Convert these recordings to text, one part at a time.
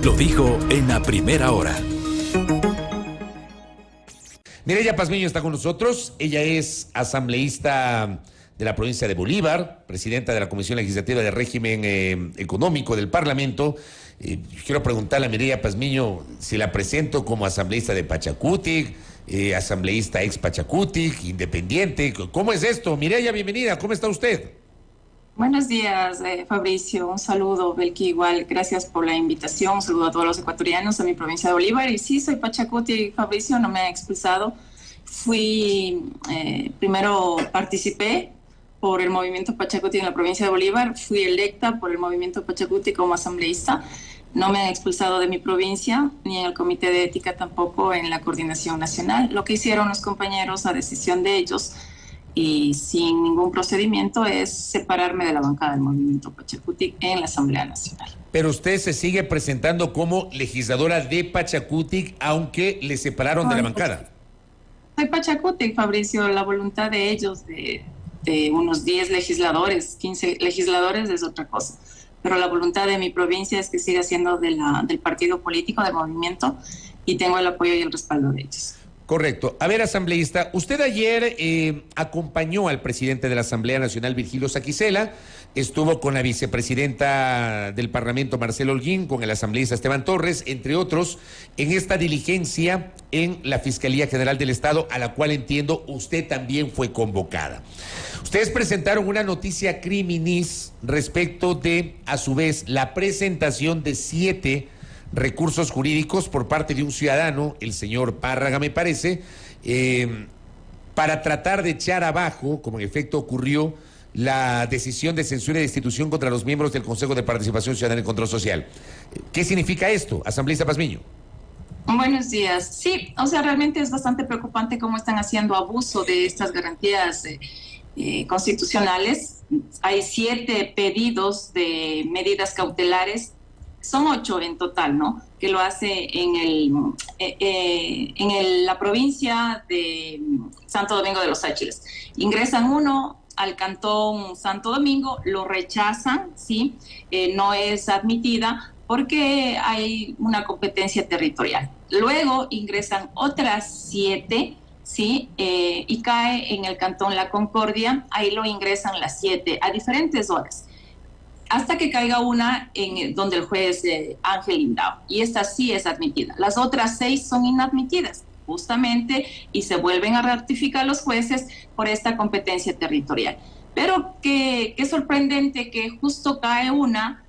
lo dijo en la primera hora. Mireya Pazmiño está con nosotros. Ella es asambleísta de la provincia de Bolívar, presidenta de la Comisión Legislativa de Régimen Económico del Parlamento. Quiero preguntarle a Mireya Pazmiño si la presento como asambleísta de Pachacutic, asambleísta ex Pachacutic, independiente. ¿Cómo es esto? Mireya, bienvenida. ¿Cómo está usted? Buenos días, Fabricio. Un saludo, Belki, igual. Gracias por la invitación. Un saludo a todos los ecuatorianos de mi provincia de Bolívar. Y sí, soy Pachacuti, Fabricio, no me he expulsado. Primero participé por el movimiento Pachacuti en la provincia de Bolívar. Fui electa por el movimiento Pachacuti como asambleísta. No me han expulsado de mi provincia, ni en el Comité de Ética tampoco en la Coordinación Nacional. Lo que hicieron los compañeros a decisión de ellos y sin ningún procedimiento es separarme de la bancada del movimiento Pachacutic en la Asamblea Nacional. Pero usted se sigue presentando como legisladora de Pachacutic, aunque le separaron de la bancada. Soy Pachacutic, Fabricio. La voluntad de ellos, de unos 10 legisladores, 15 legisladores, es otra cosa. Pero la voluntad de mi provincia es que siga siendo del partido político, del movimiento, y tengo el apoyo y el respaldo de ellos. Correcto. A ver, asambleísta, usted ayer acompañó al presidente de la Asamblea Nacional, Virgilio Saquicela, estuvo con la vicepresidenta del Parlamento, Marcelo Holguín, con el asambleísta Esteban Torres, entre otros, en esta diligencia en la Fiscalía General del Estado, a la cual entiendo usted también fue convocada. Ustedes presentaron una noticia criminis respecto de, a su vez, la presentación de 7 recursos jurídicos por parte de un ciudadano, el señor Párraga me parece, para tratar de echar abajo, como en efecto ocurrió, la decisión de censura y destitución contra los miembros del Consejo de Participación Ciudadana y Control Social. ¿Qué significa esto, asambleísta Pazmiño? Buenos días. Sí, o sea, realmente es bastante preocupante cómo están haciendo abuso de estas garantías constitucionales. Hay 7 pedidos de medidas cautelares. Son 8 en total, ¿no? Que lo hace en la provincia de Santo Domingo de los Áchilas. Ingresan uno al cantón Santo Domingo, lo rechazan, ¿sí? No es admitida porque hay una competencia territorial. Luego ingresan otras 7, ¿sí? Y cae en el cantón La Concordia, ahí lo ingresan las 7 a diferentes horas, hasta que caiga una en donde el juez Ángel Lindao, y esta sí es admitida. Las otras 6 son inadmitidas, justamente, y se vuelven a ratificar los jueces por esta competencia territorial. Pero qué sorprendente que justo cae una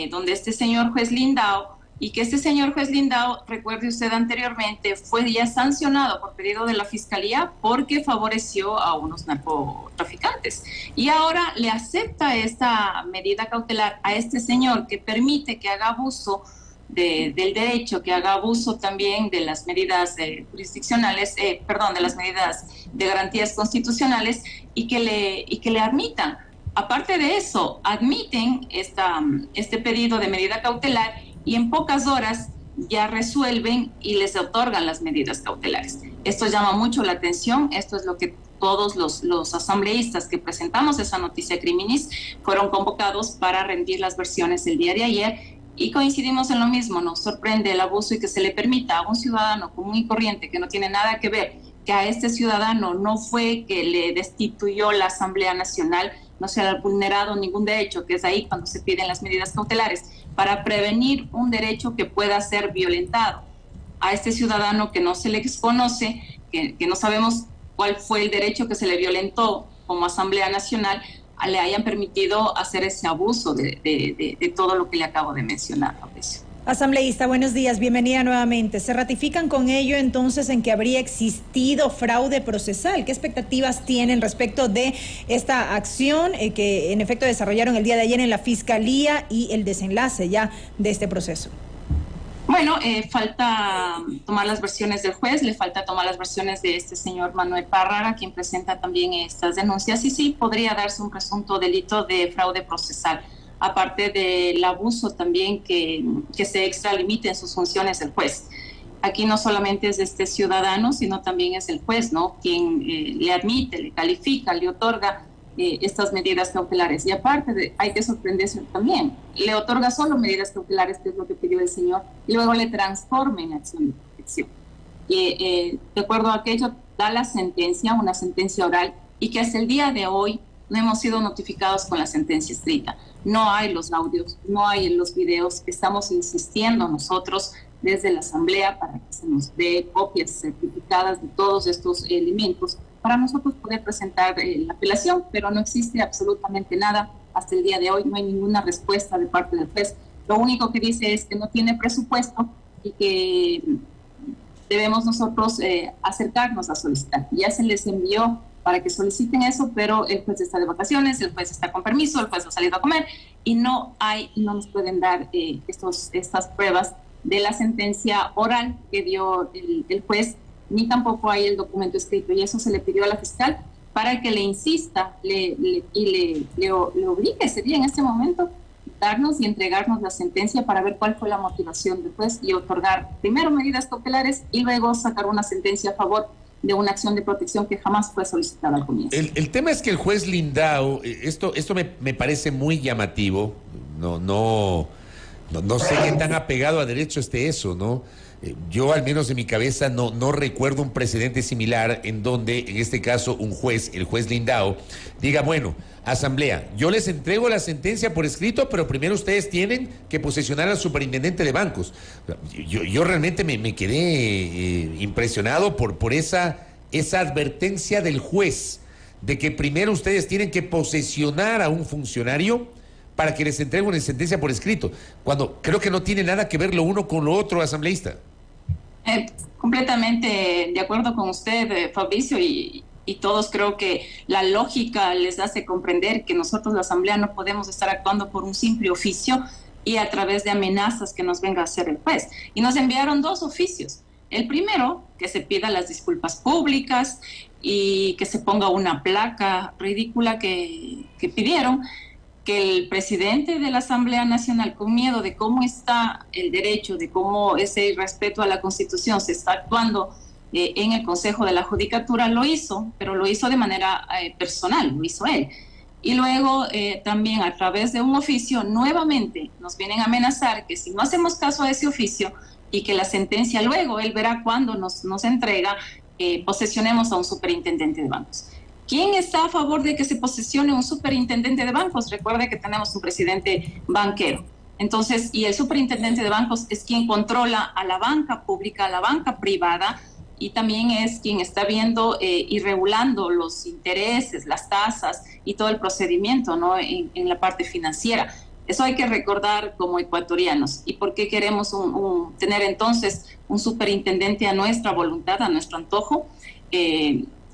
donde este señor juez Lindao, y que este señor juez Lindao, recuerde usted anteriormente, fue ya sancionado por pedido de la Fiscalía porque favoreció a unos narcotraficantes. Y ahora le acepta esta medida cautelar a este señor que permite que haga abuso del derecho, que haga abuso también de las medidas jurisdiccionales, de las medidas de garantías constitucionales, y que le admitan. Aparte de eso, admiten este pedido de medida cautelar y en pocas horas ya resuelven y les otorgan las medidas cautelares. Esto llama mucho la atención. Esto es lo que todos los asambleístas que presentamos esa noticia criminis fueron convocados para rendir las versiones el día de ayer, y coincidimos en lo mismo. Nos sorprende el abuso y que se le permita a un ciudadano común y corriente que no tiene nada que ver, que a este ciudadano no fue que le destituyó la Asamblea Nacional, no se ha vulnerado ningún derecho, que es ahí cuando se piden las medidas cautelares, para prevenir un derecho que pueda ser violentado. A este ciudadano que no se le conoce, que no sabemos cuál fue el derecho que se le violentó como Asamblea Nacional, le hayan permitido hacer ese abuso de todo lo que le acabo de mencionar, Fabricio. Asambleísta, buenos días, bienvenida nuevamente. ¿Se ratifican con ello entonces en que habría existido fraude procesal? ¿Qué expectativas tienen respecto de esta acción que en efecto desarrollaron el día de ayer en la Fiscalía y el desenlace ya de este proceso? Bueno, falta tomar las versiones del juez, le falta tomar las versiones de este señor Manuel Párraga, quien presenta también estas denuncias, y sí podría darse un presunto delito de fraude procesal, aparte del abuso también que se extralimite en sus funciones el juez. Aquí no solamente es este ciudadano, sino también es el juez, ¿no? Quien le admite, le califica, le otorga estas medidas cautelares. Y aparte, hay que sorprenderse también, le otorga solo medidas cautelares, que es lo que pidió el señor, y luego le transforma en acción de protección. De acuerdo a aquello, da la sentencia, una sentencia oral, y que hasta el día de hoy no hemos sido notificados con la sentencia escrita. No hay los audios, no hay los videos. Estamos insistiendo nosotros desde la Asamblea para que se nos dé copias certificadas de todos estos elementos para nosotros poder presentar la apelación, pero no existe absolutamente nada hasta el día de hoy. No hay ninguna respuesta de parte del juez. Lo único que dice es que no tiene presupuesto y que debemos nosotros acercarnos a solicitar. Ya se les envió para que soliciten eso, pero el juez está de vacaciones, el juez está con permiso, el juez ha salido a comer y no nos pueden dar estas pruebas de la sentencia oral que dio el juez, ni tampoco hay el documento escrito, y eso se le pidió a la fiscal para que le insista y le obligue, sería en este momento, darnos y entregarnos la sentencia para ver cuál fue la motivación del juez y otorgar primero medidas cautelares y luego sacar una sentencia a favor de una acción de protección que jamás fue solicitada al comienzo. El tema es que el juez Lindau, esto me parece muy llamativo, no sé qué tan apegado a derecho esté eso, ¿no? Yo, al menos en mi cabeza, no recuerdo un precedente similar en donde, en este caso, un juez, el juez Lindau, diga, bueno, Asamblea, yo les entrego la sentencia por escrito, pero primero ustedes tienen que posesionar al superintendente de bancos. Yo realmente me quedé impresionado por esa advertencia del juez, de que primero ustedes tienen que posesionar a un funcionario para que les entregue una sentencia por escrito, cuando creo que no tiene nada que ver lo uno con lo otro, asambleísta. Completamente de acuerdo con usted, Fabricio, y todos creo que la lógica les hace comprender que nosotros, la Asamblea, no podemos estar actuando por un simple oficio y a través de amenazas que nos venga a hacer el juez. Y nos enviaron 2 oficios. El primero, que se pida las disculpas públicas y que se ponga una placa ridícula que pidieron, que el presidente de la Asamblea Nacional, con miedo de cómo está el derecho, de cómo ese respeto a la Constitución se está actuando en el Consejo de la Judicatura, lo hizo, pero lo hizo de manera personal, lo hizo él. Y luego también a través de un oficio, nuevamente nos vienen a amenazar que si no hacemos caso a ese oficio y que la sentencia luego, él verá cuándo nos entrega, posesionemos a un superintendente de bancos. ¿Quién está a favor de que se posesione un superintendente de bancos? Recuerde que tenemos un presidente banquero. Entonces, y el superintendente de bancos es quien controla a la banca pública, a la banca privada, y también es quien está viendo y regulando los intereses, las tasas y todo el procedimiento, ¿no? en la parte financiera. Eso hay que recordar como ecuatorianos. ¿Y por qué queremos tener entonces un superintendente a nuestra voluntad, a nuestro antojo?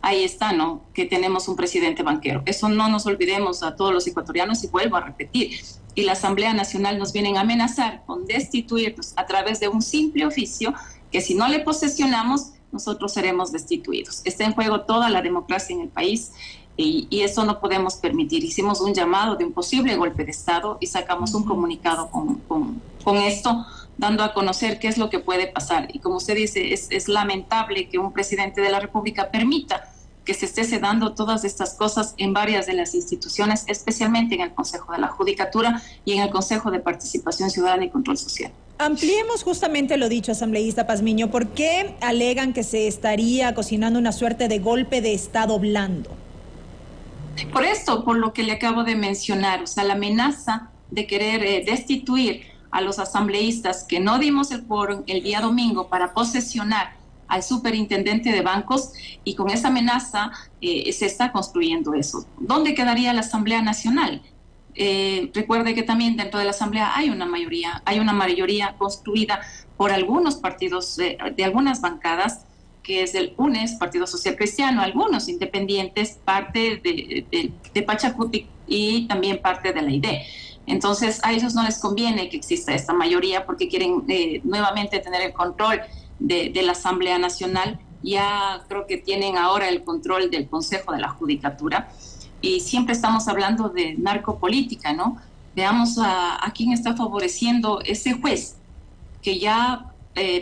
Ahí está, ¿no? Que tenemos un presidente banquero. Eso no nos olvidemos a todos los ecuatorianos, y vuelvo a repetir. Y la Asamblea Nacional nos vienen a amenazar con destituirnos a través de un simple oficio, que si no le posesionamos, nosotros seremos destituidos. Está en juego toda la democracia en el país y eso no podemos permitir. Hicimos un llamado de un posible golpe de Estado y sacamos un comunicado con esto, dando a conocer qué es lo que puede pasar. Y como usted dice, es lamentable que un presidente de la República permita que se esté dando todas estas cosas en varias de las instituciones, especialmente en el Consejo de la Judicatura y en el Consejo de Participación Ciudadana y Control Social. Ampliemos justamente lo dicho, asambleísta Pazmiño. ¿Por qué alegan que se estaría cocinando una suerte de golpe de Estado blando? Por esto, por lo que le acabo de mencionar, o sea, la amenaza de querer destituir a los asambleístas que no dimos el quórum el día domingo para posesionar al superintendente de bancos, y con esa amenaza se está construyendo eso. ¿Dónde quedaría la Asamblea Nacional? Recuerde que también dentro de la Asamblea hay una mayoría construida por algunos partidos de algunas bancadas, que es del UNES, Partido Social Cristiano, algunos independientes, parte de Pachacuti y también parte de la ID. Entonces, a ellos no les conviene que exista esta mayoría porque quieren nuevamente tener el control de la Asamblea Nacional. Ya creo que tienen ahora el control del Consejo de la Judicatura y siempre estamos hablando de narcopolítica, ¿no? Veamos a quién está favoreciendo ese juez que ya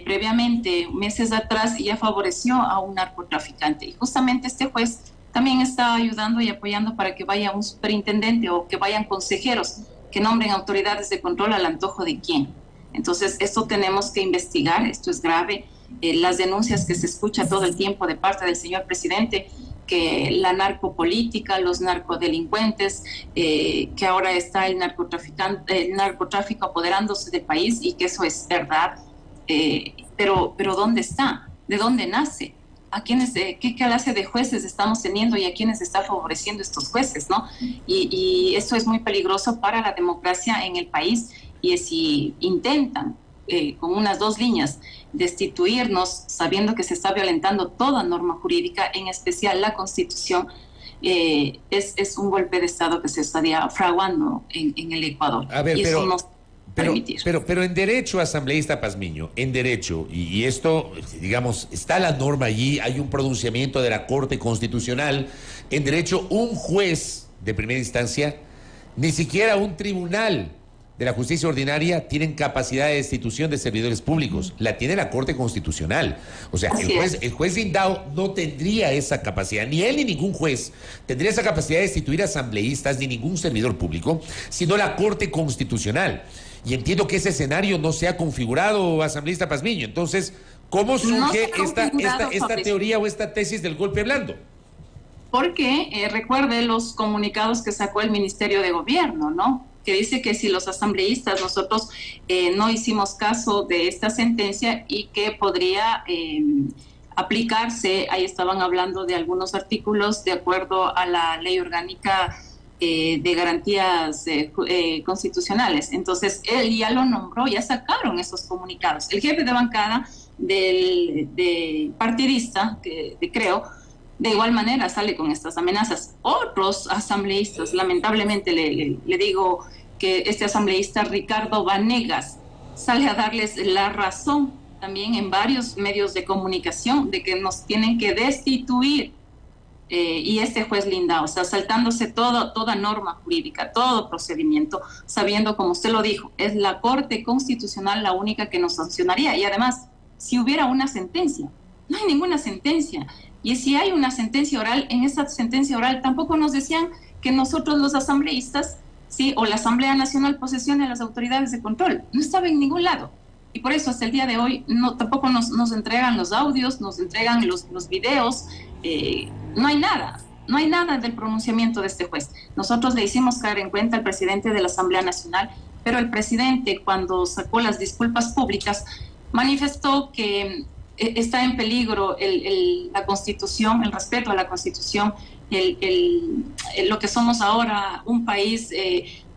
previamente, meses atrás, ya favoreció a un narcotraficante. Y justamente este juez también está ayudando y apoyando para que vaya un superintendente o que vayan consejeros que nombren autoridades de control al antojo de quién. Entonces, esto tenemos que investigar, esto es grave. Las denuncias que se escucha todo el tiempo de parte del señor presidente, que la narcopolítica, los narcodelincuentes, que ahora está el narcotráfico apoderándose del país y que eso es verdad. Pero ¿dónde está? ¿De dónde nace? ¿A quiénes, qué clase de jueces estamos teniendo y a quiénes está favoreciendo estos jueces, ¿no? Y esto es muy peligroso para la democracia en el país. Y si intentan con unas 2 líneas destituirnos, sabiendo que se está violentando toda norma jurídica, en especial la Constitución, es un golpe de Estado que se estaría fraguando en el Ecuador. A ver, y pero, eso no se puede permitir. pero en derecho, asambleísta Pazmiño, en derecho, y esto, digamos, está la norma allí, hay un pronunciamiento de la Corte Constitucional, en derecho un juez de primera instancia, ni siquiera un tribunal de la justicia ordinaria tienen capacidad de destitución de servidores públicos. La tiene la Corte Constitucional. O sea, el juez Lindao no tendría esa capacidad, ni él ni ningún juez tendría esa capacidad de destituir asambleístas ni ningún servidor público, sino la Corte Constitucional. Y entiendo que ese escenario no se ha configurado, asambleísta Pazmiño. Entonces, ¿cómo surge esta teoría o esta tesis del golpe blando? Porque recuerde los comunicados que sacó el Ministerio de Gobierno, ¿no? Que dice que si los asambleístas nosotros no hicimos caso de esta sentencia y que podría aplicarse, ahí estaban hablando de algunos artículos de acuerdo a la ley orgánica de garantías constitucionales. Entonces, él ya lo nombró, ya sacaron esos comunicados. El jefe de bancada del partidista, creo, de igual manera sale con estas amenazas. Otros asambleístas, lamentablemente le digo que este asambleísta Ricardo Vanegas sale a darles la razón también en varios medios de comunicación de que nos tienen que destituir. Y este juez Lindao, o sea, saltándose toda norma jurídica, todo procedimiento, sabiendo, como usted lo dijo, es la Corte Constitucional la única que nos sancionaría. Y además, si hubiera una sentencia, no hay ninguna sentencia. Y si hay una sentencia oral, en esa sentencia oral tampoco nos decían que nosotros los asambleístas, sí, o la Asamblea Nacional posesione las autoridades de control. No estaba en ningún lado. Y por eso hasta el día de hoy tampoco nos entregan los audios, nos entregan los videos. No hay nada del pronunciamiento de este juez. Nosotros le hicimos caer en cuenta al presidente de la Asamblea Nacional, pero el presidente, cuando sacó las disculpas públicas, manifestó que está en peligro la Constitución, el respeto a la Constitución, lo que somos ahora, un país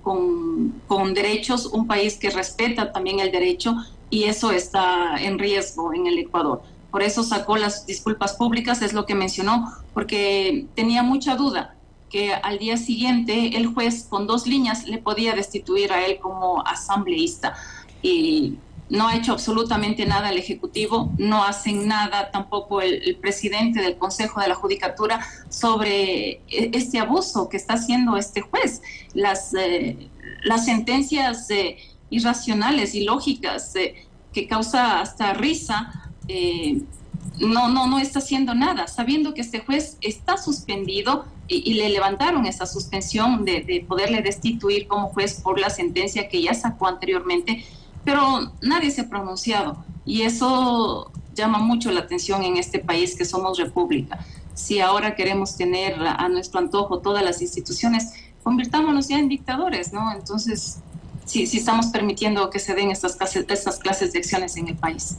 con derechos, un país que respeta también el derecho, y eso está en riesgo en el Ecuador. Por eso sacó las disculpas públicas, es lo que mencionó, porque tenía mucha duda que al día siguiente el juez con 2 líneas le podía destituir a él como asambleísta. Y no ha hecho absolutamente nada el Ejecutivo, no hacen nada tampoco el presidente del Consejo de la Judicatura sobre este abuso que está haciendo este juez. Las sentencias irracionales, ilógicas, que causa hasta risa, no está haciendo nada, sabiendo que este juez está suspendido y le levantaron esa suspensión de poderle destituir como juez por la sentencia que ya sacó anteriormente, pero nadie se ha pronunciado y eso llama mucho la atención en este país que somos república. Si ahora queremos tener a nuestro antojo todas las instituciones, convirtámonos ya en dictadores, ¿no? Entonces, sí estamos permitiendo que se den estas clases de acciones en el país.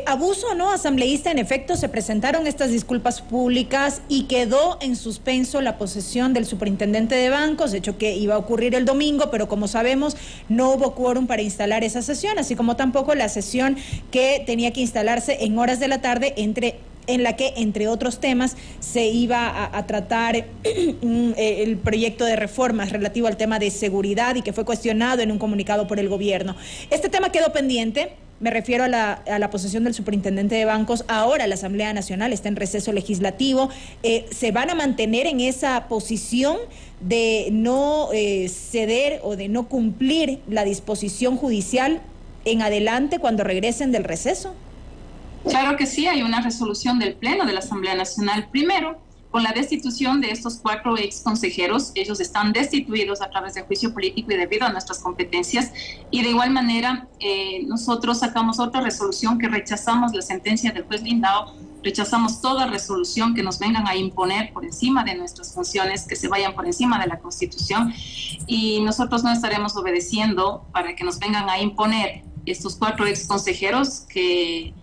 Abuso, ¿no? Asambleísta, en efecto, se presentaron estas disculpas públicas y quedó en suspenso la posesión del superintendente de bancos, hecho que iba a ocurrir el domingo, pero como sabemos, no hubo quórum para instalar esa sesión, así como tampoco la sesión que tenía que instalarse en horas de la tarde en la que, entre otros temas, se iba a tratar el proyecto de reformas relativo al tema de seguridad y que fue cuestionado en un comunicado por el gobierno. Este tema quedó pendiente. Me refiero a la posesión del superintendente de bancos. Ahora la Asamblea Nacional está en receso legislativo. ¿Se van a mantener en esa posición de no ceder o de no cumplir la disposición judicial en adelante cuando regresen del receso? Claro que sí, hay una resolución del Pleno de la Asamblea Nacional. Primero, con la destitución de estos 4 ex consejeros. Ellos están destituidos a través de juicio político y debido a nuestras competencias. Y de igual manera, nosotros sacamos otra resolución que rechazamos la sentencia del juez Lindao, rechazamos toda resolución que nos vengan a imponer por encima de nuestras funciones, que se vayan por encima de la Constitución, y nosotros no estaremos obedeciendo para que nos vengan a imponer estos 4 ex consejeros que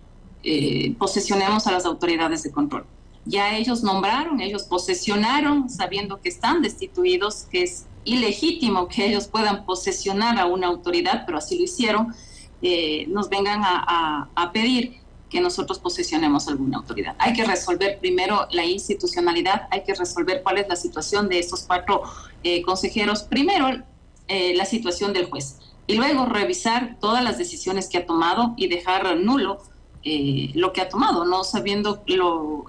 posesionemos a las autoridades de control. Ya ellos nombraron, ellos posesionaron, sabiendo que están destituidos, que es ilegítimo que ellos puedan posesionar a una autoridad, pero así lo hicieron, nos vengan a pedir que nosotros posesionemos alguna autoridad. Hay que resolver primero la institucionalidad, hay que resolver cuál es la situación de estos 4 consejeros, primero la situación del juez, y luego revisar todas las decisiones que ha tomado y dejar nulo lo que ha tomado, no sabiendo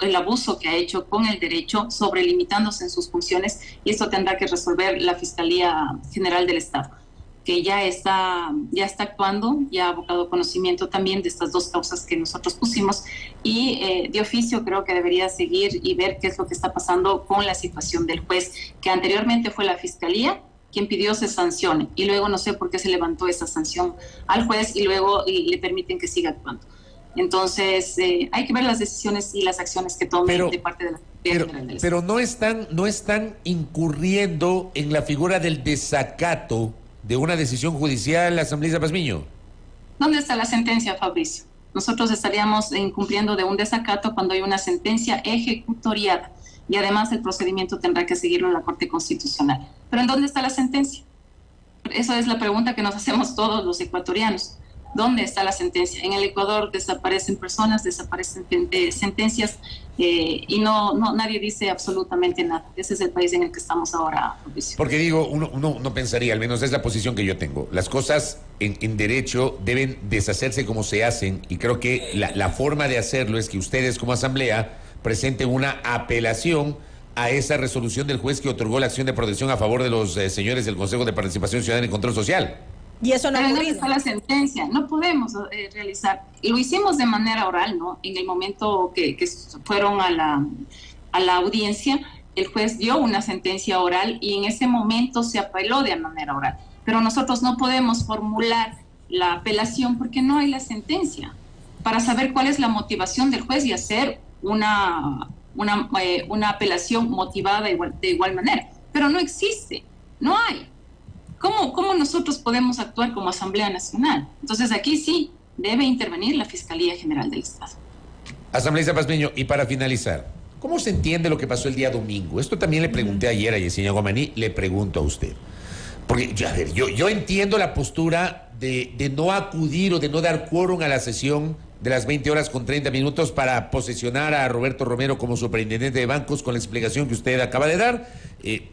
el abuso que ha hecho con el derecho, sobrelimitándose en sus funciones, y esto tendrá que resolver la Fiscalía General del Estado, que ya está actuando, ya ha abocado conocimiento también de estas 2 causas que nosotros pusimos, y de oficio creo que debería seguir y ver qué es lo que está pasando con la situación del juez, que anteriormente fue la Fiscalía quien pidió se sancione, y luego no sé por qué se levantó esa sanción al juez y luego le permiten que siga actuando. Entonces, hay que ver las decisiones y las acciones que tomen de parte de la Fiscalía General del Estado. Pero no están incurriendo en la figura del desacato de una decisión judicial, asambleísta Pazmiño. ¿Dónde está la sentencia, Fabricio? Nosotros estaríamos incumpliendo de un desacato cuando hay una sentencia ejecutoriada, y además el procedimiento tendrá que seguirlo en la Corte Constitucional. ¿Pero en dónde está la sentencia? Esa es la pregunta que nos hacemos todos los ecuatorianos. ¿Dónde está la sentencia? En el Ecuador desaparecen personas, desaparecen sentencias, y nadie dice absolutamente nada. Ese es el país en el que estamos ahora, Fabricio. Porque digo, uno no pensaría, al menos es la posición que yo tengo, las cosas en derecho deben deshacerse como se hacen, y creo que la forma de hacerlo es que ustedes como asamblea presenten una apelación a esa resolución del juez que otorgó la acción de protección a favor de los señores del Consejo de Participación Ciudadana y Control Social. Y eso no ha ocurrido. Está la sentencia, no podemos realizar. Lo hicimos de manera oral, ¿no? En el momento que fueron a la audiencia, el juez dio una sentencia oral y en ese momento se apeló de manera oral. Pero nosotros no podemos formular la apelación porque no hay la sentencia, para saber cuál es la motivación del juez y hacer una apelación motivada de igual manera. Pero no existe, no hay. ¿Cómo nosotros podemos actuar como Asamblea Nacional? Entonces aquí sí debe intervenir la Fiscalía General del Estado. Asambleísta Pazmiño, y para finalizar, ¿cómo se entiende lo que pasó el día domingo? Esto también le pregunté ayer a Yesenia Guamaní, le pregunto a usted. Porque, a ver, yo entiendo la postura de no acudir o de no dar quórum a la sesión de las 20:30 para posesionar a Roberto Romero como superintendente de bancos con la explicación que usted acaba de dar.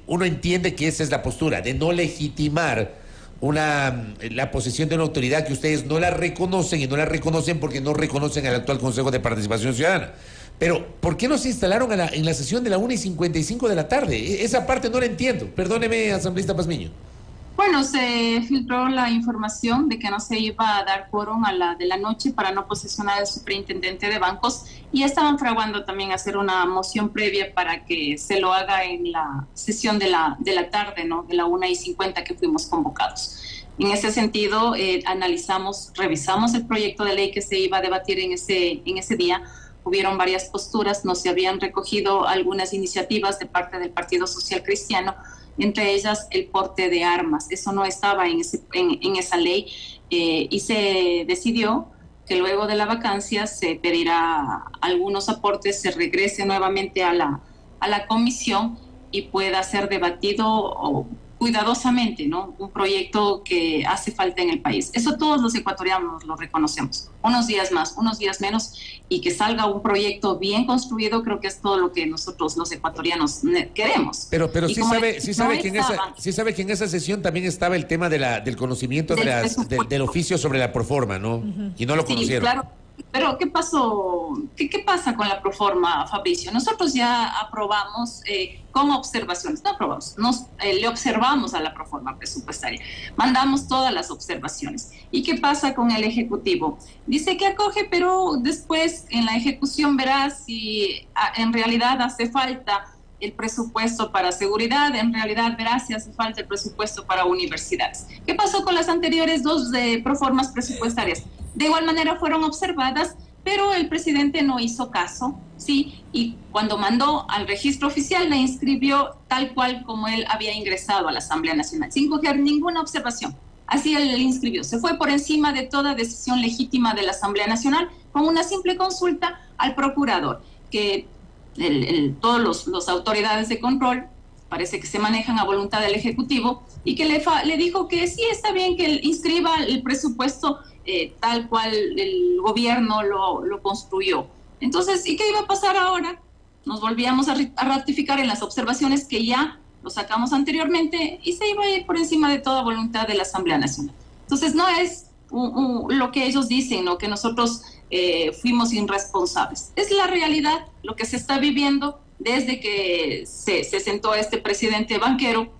Uno entiende que esa es la postura, de no legitimar la posesión de una autoridad que ustedes no la reconocen, y no la reconocen porque no reconocen al actual Consejo de Participación Ciudadana. Pero, ¿por qué no se instalaron en la sesión de la 1:55 de la tarde? Esa parte no la entiendo. Perdóneme, asambleísta Pazmiño. Bueno, se filtró la información de que no se iba a dar quórum a la de la noche para no posesionar al superintendente de bancos, y estaban fraguando también hacer una moción previa para que se lo haga en la sesión de la tarde, ¿no? De la 1:50 que fuimos convocados. En ese sentido, revisamos el proyecto de ley que se iba a debatir en ese día. Hubieron varias posturas, no se habían recogido algunas iniciativas de parte del Partido Social Cristiano, entre ellas el porte de armas. Eso no estaba en esa ley, y se decidió que luego de la vacancia se pedirá algunos aportes, se regrese nuevamente a la comisión y pueda ser debatido cuidadosamente, ¿no? Un proyecto que hace falta en el país. Eso todos los ecuatorianos lo reconocemos. Unos días más, unos días menos, y que salga un proyecto bien construido, creo que es todo lo que nosotros los ecuatorianos queremos. Pero sí sabe que en esa sesión también estaba el tema del conocimiento del oficio sobre la proforma, ¿no? Uh-huh. Y no lo conocieron. Sí, claro. Pero ¿qué pasó? ¿Qué pasa con la proforma, Fabricio? Nosotros ya aprobamos con observaciones, no aprobamos, le observamos a la proforma presupuestaria, mandamos todas las observaciones. ¿Y qué pasa con el Ejecutivo? Dice que acoge, pero después en la ejecución verá si en realidad hace falta el presupuesto para seguridad, en realidad, verás si hace falta el presupuesto para universidades. ¿Qué pasó con las anteriores dos proformas presupuestarias? De igual manera fueron observadas, pero el presidente no hizo caso, ¿sí? Y cuando mandó al registro oficial, la inscribió tal cual como él había ingresado a la Asamblea Nacional, sin coger ninguna observación. Así él le inscribió. Se fue por encima de toda decisión legítima de la Asamblea Nacional con una simple consulta al procurador, que todos los autoridades de control parece que se manejan a voluntad del Ejecutivo, y que le dijo que sí, está bien que él inscriba el presupuesto tal cual el gobierno lo construyó. Entonces, ¿y qué iba a pasar ahora? Nos volvíamos a ratificar en las observaciones que ya lo sacamos anteriormente, y se iba a ir por encima de toda voluntad de la Asamblea Nacional. Entonces, no es lo que ellos dicen, ¿no? Que nosotros fuimos irresponsables. Es la realidad, lo que se está viviendo desde que se sentó este presidente banquero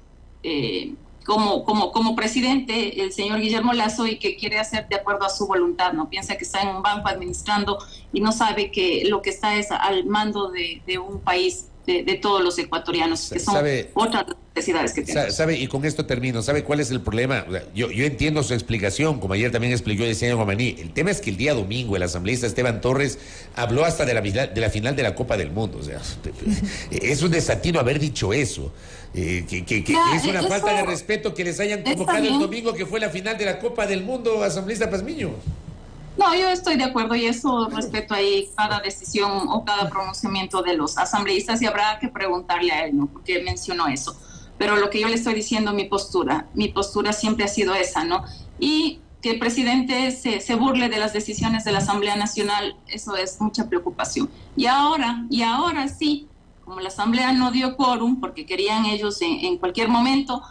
como presidente, el señor Guillermo Lasso, y que quiere hacer de acuerdo a su voluntad, ¿no? Piensa que está en un banco administrando y no sabe que lo que está es al mando de un país de todos los ecuatorianos, que son otras necesidades que tenemos. ¿Sabe? Y con esto termino. ¿Sabe cuál es el problema? Yo entiendo su explicación, como ayer también explicó el señor Guamaní. El tema es que el día domingo el asambleísta Esteban Torres habló hasta de la final de la Copa del Mundo. O sea, es un desatino haber dicho eso. Que es una falta de respeto que les hayan convocado el domingo, que fue la final de la Copa del Mundo, asambleísta Pazmiño. No, yo estoy de acuerdo, y eso respeto ahí cada decisión o cada pronunciamiento de los asambleístas, y habrá que preguntarle a él, ¿no? Porque mencionó eso. Pero lo que yo le estoy diciendo, mi postura siempre ha sido esa, ¿no? Y que el presidente se burle de las decisiones de la Asamblea Nacional, eso es mucha preocupación. Y ahora sí, como la Asamblea no dio quórum, porque querían ellos en cualquier momento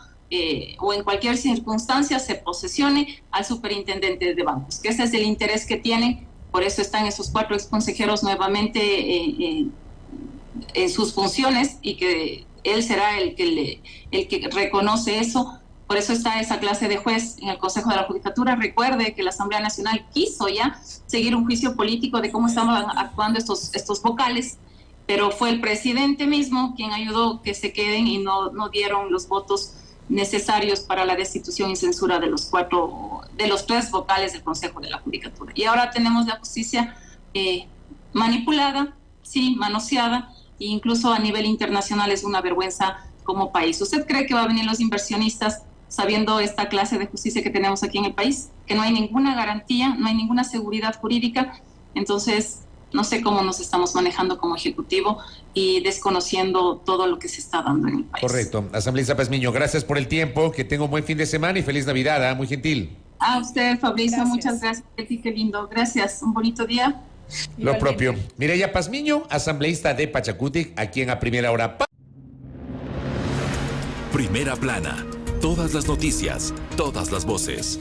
o en cualquier circunstancia se posesione al superintendente de bancos, que ese es el interés que tienen. Por eso están esos 4 exconsejeros nuevamente en sus funciones, y que él será el que reconoce eso. Por eso está esa clase de juez en el Consejo de la Judicatura. Recuerde que la Asamblea Nacional quiso ya seguir un juicio político de cómo estaban actuando estos vocales, pero fue el presidente mismo quien ayudó que se queden, y no dieron los votos necesarios para la destitución y censura de los 3 vocales del Consejo de la Judicatura. Y ahora tenemos la justicia manipulada, sí, manoseada, e incluso a nivel internacional es una vergüenza como país. ¿Usted cree que va a venir los inversionistas sabiendo esta clase de justicia que tenemos aquí en el país? Que no hay ninguna garantía, no hay ninguna seguridad jurídica. Entonces, no sé cómo nos estamos manejando como Ejecutivo y desconociendo todo lo que se está dando en el país. Correcto. Asambleísta Pazmiño, gracias por el tiempo, que tenga un buen fin de semana y feliz Navidad, muy gentil. A usted, Fabricio, muchas gracias. Qué lindo. Gracias, un bonito día. Lo propio. Mireya Pazmiño, asambleísta de Pachacutic, aquí en A Primera Hora. Primera Plana. Todas las noticias, todas las voces.